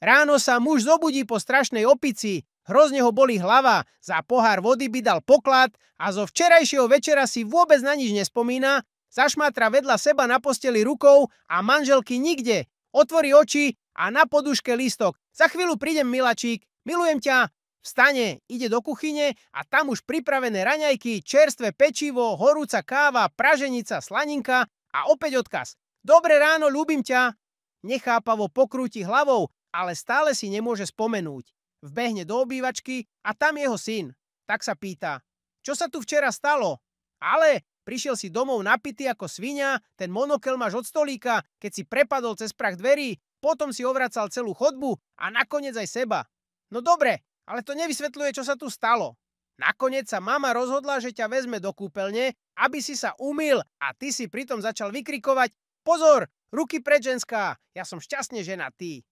Ráno sa muž zobudí po strašnej opici, hrozne ho bolí hlava, za pohár vody by dal poklad a zo včerajšieho večera si vôbec na nič nespomína, zašmatra vedľa seba na posteli rukou a manželky nikde. Otvorí oči a na poduške lístok. Za chvíľu prídem, miláčik, milujem ťa. Vstane, ide do kuchyne a tam už pripravené raňajky, čerstvé pečivo, horúca káva, praženica, slaninka a opäť odkaz. Dobré ráno, ľúbim ťa. Nechápavo pokrúti hlavou, ale stále si nemôže spomenúť. Vbehne do obývačky a tam jeho syn. Tak sa pýta, čo sa tu včera stalo? Ale prišiel si domov napitý ako sviňa, ten monokel máš od stolíka, keď si prepadol cez prach dverí, potom si ovracal celú chodbu a nakoniec aj seba. No dobre, ale to nevysvetľuje, čo sa tu stalo. Nakoniec sa mama rozhodla, že ťa vezme do kúpeľne, aby si sa umyl a ty si pritom začal vykrikovať: Pozor, ruky preč, ženská, ja som šťastne ženatý.